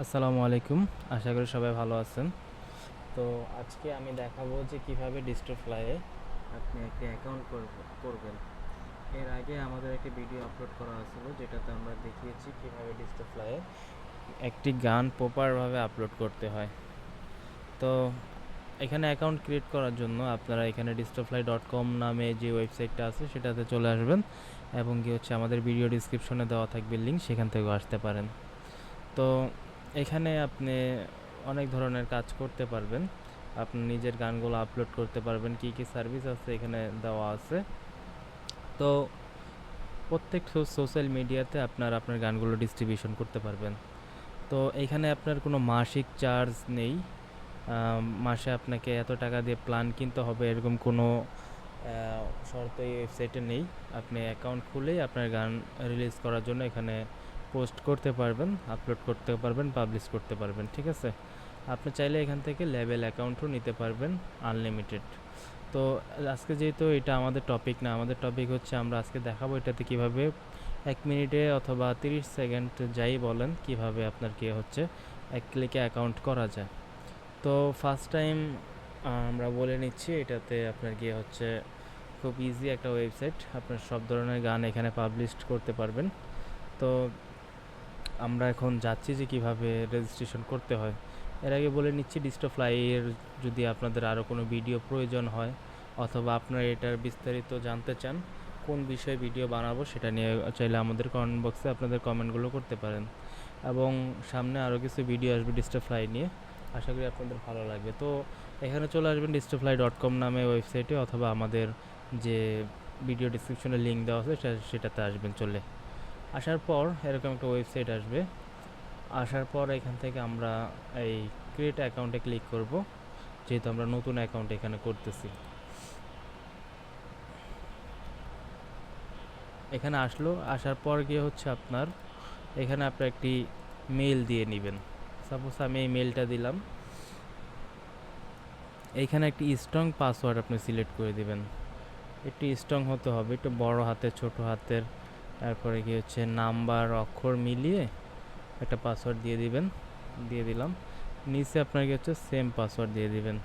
আসসালামু আলাইকুম। আশা করি সবাই ভালো আছেন। তো আজকে আমি দেখাবো যে কিভাবে ডিস্টোফ্লাইয়ে আপনি একটি অ্যাকাউন্ট করবেন। এর আগে আমাদের একটি ভিডিও আপলোড করা হয়েছিল যেটাতে আমরা দেখিয়েছি কিভাবে ডিস্টোফ্লাইয়ে একটি গান প্রপারভাবে আপলোড করতে হয়। তো এখানে অ্যাকাউন্ট ক্রিয়েট করার জন্য আপনারা এখানে distorfly.com নামে যে ওয়েবসাইটটা আছে সেটাতে চলে আসবেন এবং কি হচ্ছে আমাদের ভিডিও ডিসক্রিপশনে দেওয়া থাকবে লিঙ্ক, সেখান থেকেও আসতে পারেন। তো এখানে আপনি অনেক ধরনের কাজ করতে পারবেন। আপনি নিজের গানগুলো আপলোড করতে পারবেন, কী কী সার্ভিস আছে এখানে দেওয়া আছে। তো প্রত্যেক সোশ্যাল মিডিয়াতে আপনার গানগুলো ডিস্ট্রিবিউশন করতে পারবেন। তো এখানে আপনার কোনো মাসিক চার্জ নেই। মাসে আপনাকে এত টাকা দিয়ে প্ল্যান কিনতে হবে এরকম কোনো শর্ত এই ওয়েবসাইটে নেই। আপনি অ্যাকাউন্ট খুলেই আপনার গান রিলিজ করার জন্য এখানে পোস্ট করতে পারবেন, আপলোড করতে পারবেন, পাবলিশ করতে পারবেন। ঠিক আছে, আপনি চাইলে এখান থেকে লেবেল অ্যাকাউন্টও নিতে পারবেন আনলিমিটেড। তো আজকে যেহেতু এটা আমাদের টপিক না, আমাদের টপিক হচ্ছে আমরা আজকে দেখাবো এটাতে কিভাবে 1 মিনিটে অথবা 30 সেকেন্ড যাই বলেন কিভাবে আপনার কি হচ্ছে এক ক্লিকে অ্যাকাউন্ট করা যায়। তো ফার্স্ট টাইম আমরা বলে নিচ্ছি, এটাতে আপনার গিয়ে হচ্ছে খুব ইজি একটা ওয়েবসাইট, আপনার সব ধরনের গান এখানে পাবলিশ করতে পারবেন। তো আমরা এখন যাচ্ছি যে কিভাবে রেজিস্ট্রেশন করতে হয়। এর আগে বলে নিচ্ছি, ডিস্টোফ্লাইয়ের যদি আপনাদের আরও কোনো ভিডিও প্রয়োজন হয় অথবা আপনারা এটার বিস্তারিত জানতে চান কোন বিষয়ে ভিডিও বানাবো সেটা নিয়ে চাইলে আমাদের কমেন্ট বক্সে আপনাদের কমেন্টগুলো করতে পারেন। এবং সামনে আরও কিছু ভিডিও আসবে ডিস্টোফ্লাই নিয়ে, আশা করি আপনাদের ভালো লাগবে। তো এখানে চলে আসবেন distorfly.com নামে ওয়েবসাইটে অথবা আমাদের যে ভিডিও ডিসক্রিপশনে লিঙ্ক দেওয়া আছে সেটাতে আসবেন। চলে আসার পর এরকম একটা ওয়েবসাইট আসবে। আসার পর এখান থেকে আমরা এই ক্রিয়েট অ্যাকাউন্টে ক্লিক করব, যেহেতু আমরা নতুন অ্যাকাউন্ট এখানে করতেছি। এখানে আসার পর গিয়ে হচ্ছে আপনার এখানে আপনার একটি মেল দিয়ে নেবেন। সাপোজ আমি এই মেলটা দিলাম। এইখানে একটি স্ট্রং পাসওয়ার্ড আপনি সিলেক্ট করে দিবেন। একটু স্ট্রং হতে হবে, একটু বড় হাতের, ছোট হাতের, তারপরে কি হচ্ছে নাম্বার অক্ষর মিলিয়ে একটা পাসওয়ার্ড দিয়ে দিলাম। নিচে আপনার কি হচ্ছে সেম পাসওয়ার্ড দিয়ে দিবেন।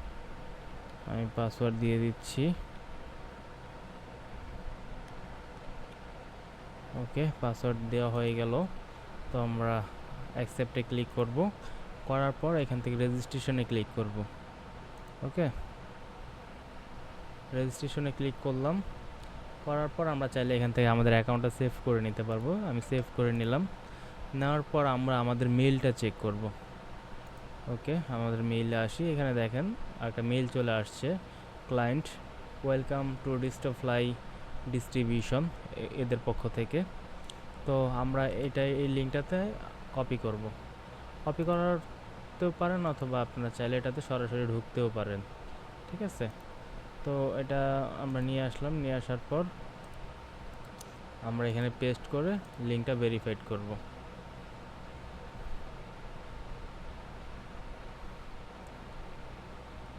আমি পাসওয়ার্ড দিয়ে দিচ্ছি। ওকে, পাসওয়ার্ড দেওয়া হয়ে গেল। তো আমরা অ্যাকসেপ্টে ক্লিক করব, করার পর এখান থেকে রেজিস্ট্রেশনে ক্লিক করব। ওকে, রেজিস্ট্রেশনে ক্লিক করলাম। করার পর আমরা চাইলে এখান থেকে আমাদের অ্যাকাউন্টটা সেভ করে নিতে পারবো। আমি সেভ করে নিলাম। নেওয়ার পর আমরা আমাদের মেইলটা চেক করব। ওকে, আমাদের মেইলে আসি। এখানে দেখেন একটা মেইল চলে আসছে, ক্লায়েন্ট ওয়েলকাম টু ডিস্টোফ্লাই ডিস্ট্রিবিউশন, এদের পক্ষ থেকে। তো আমরা এই লিঙ্কটাতে কপি করতেও পারেন অথবা আপনারা চাইলে এটাতে সরাসরি ঢুকতেও পারেন। ঠিক আছে, তো এটা আমরা নিয়ে আসলাম। নিয়ে আসার পর আমরা এখানে পেস্ট করে লিঙ্কটা ভেরিফাইড করব।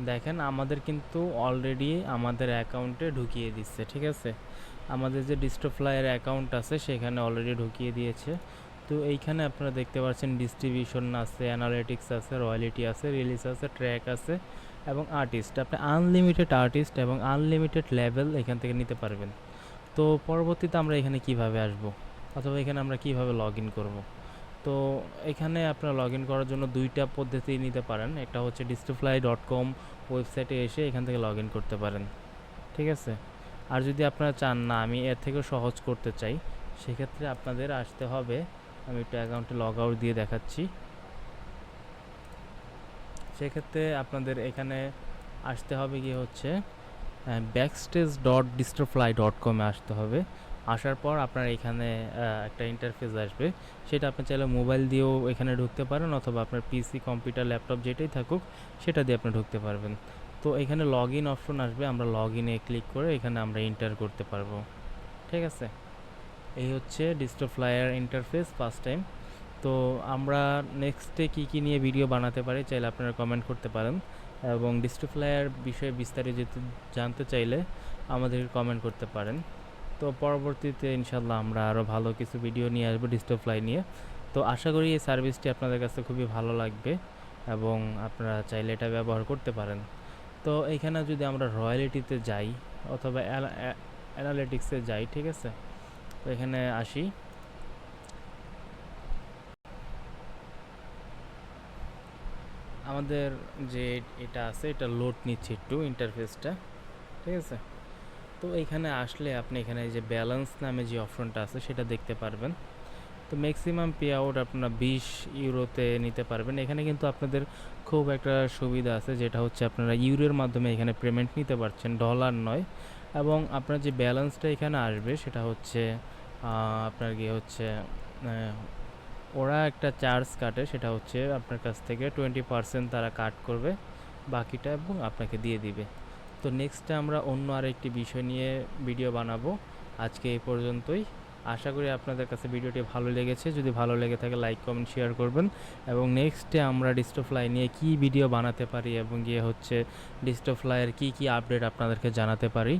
দেখেন আমাদের কিন্তু অলরেডি আমাদের অ্যাকাউন্টে ঢুকিয়ে দিচ্ছে। ঠিক আছে, আমাদের যে ডিস্টোফ্লাইয়ের অ্যাকাউন্ট আছে সেখানে অলরেডি ঢুকিয়ে দিয়েছে। তো এইখানে আপনারা দেখতে পাচ্ছেন ডিস্ট্রিবিউশন আছে, অ্যানালিটিক্স আছে, রয়্যালিটি আছে, রিলিজ আছে, ট্র্যাক আছে এবং আর্টিস্ট। আপনি আনলিমিটেড আর্টিস্ট এবং আনলিমিটেড লেভেল এখান থেকে নিতে পারবেন। তো পরবর্তীতে আমরা এখানে কিভাবে আসব অথবা এখানে আমরা কিভাবে লগ ইন করবো। তো এখানে আপনারা লগ ইন করার জন্য দুইটা পদ্ধতি নিতে পারেন। একটা হচ্ছে distorfly.com ওয়েবসাইটে এসে এখান থেকে লগ ইন করতে পারেন। ঠিক আছে, আর যদি আপনারা চান না আমি এর থেকেও সহজ করতে চাই, সেক্ষেত্রে আপনাদের আসতে হবে, আমি একটু অ্যাকাউন্টে লগ আউট দিয়ে দেখাচ্ছি। সেক্ষেত্রে আপনাদের এখানে আসতে হবে গিয়ে হচ্ছে backstage.distorfly.com এ আসতে হবে। আসার পর আপনার এখানে একটা ইন্টারফেস আসবে, সেটা আপনি চাইলে মোবাইল দিয়েও এখানে ঢুকতে পারেন অথবা আপনার পিসি, কম্পিউটার, ল্যাপটপ যেটাই থাকুক সেটা দিয়ে আপনি ঢুকতে পারবেন। তো এখানে লগ ইন অপশন আসবে, আমরা লগ ইনে ক্লিক করে এখানে আমরা এন্টার করতে পারবো। ঠিক আছে, এই হচ্ছে ডিস্টোফ্লাইয়ের ইন্টারফেস ফার্স্ট টাইম। তো আমরা নেক্সটে কী নিয়ে ভিডিও বানাতে পারি চাইলে আপনারা কমেন্ট করতে পারেন এবং ডিস্টোফ্লাইয়ের বিষয়ে বিস্তারিত জানতে চাইলে আমাদেরকে কমেন্ট করতে পারেন। তো পরবর্তীতে ইনশাল্লাহ আমরা আরও ভালো কিছু ভিডিও নিয়ে আসবো ডিস্টোফ্লাই নিয়ে। তো আশা করি এই সার্ভিসটি আপনাদের কাছে খুবই ভালো লাগবে এবং আপনারা চাইলে এটা ব্যবহার করতে পারেন। তো এইখানে যদি আমরা রয়্যালিটিতে যাই অথবা অ্যানালিটিক্সে যাই, ঠিক আছে, তো এখানে আসি। আমাদের যে এটা আছে এটা লোড নিচ্ছে একটু ইন্টারফেসটা, ঠিক আছে। তো এইখানে আসলে আপনি এখানে যে ব্যালেন্স নামে যে অপশনটা আছে সেটা দেখতে পারবেন। তো ম্যাক্সিমাম পে আউট আপনারা 20 ইউরোতে নিতে পারবেন। এখানে কিন্তু আপনাদের খুব একটা সুবিধা আছে, যেটা হচ্ছে আপনারা ইউরোর মাধ্যমে এখানে পেমেন্ট নিতে পারছেন, ডলার নয়। এবং আপনার যে ব্যালেন্সটা এখানে আসবে সেটা হচ্ছে আপনার গিয়ে হচ্ছে ওরা একটা চার্জ কাটে, সেটা হচ্ছে আপনার কাছ থেকে 20% তারা কাট করবে বাকিটা এবং আপনাকে দিয়ে দিবে। তো নেক্সটে আমরা অন্য আরেকটি বিষয় নিয়ে ভিডিও বানাবো। আজকে এই পর্যন্তই। আশা করি আপনাদের কাছে ভিডিওটি ভালো লেগেছে। যদি ভালো লেগে থাকে লাইক কমেন্ট শেয়ার করবেন এবং নেক্সটে আমরা ডিস্টোফ্লাই নিয়ে কী ভিডিও বানাতে পারি এবং গিয়ে হচ্ছে ডিস্টোফ্লাইয়ের কী আপডেট আপনাদেরকে জানাতে পারি।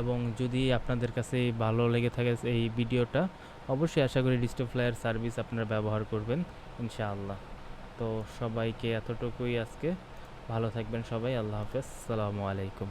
এবং যদি আপনাদের কাছে ভালো লেগে থাকে এই ভিডিওটা, অবশ্যই আশা করি ডিস্টোফ্লাইয়ের সার্ভিস আপনারা ব্যবহার করবেন ইনশাআল্লাহ। তো সবাইকে এতটুকুই আজকে। ভালো থাকবেন সবাই। আল্লাহ হাফেজ। আসসালামু আলাইকুম।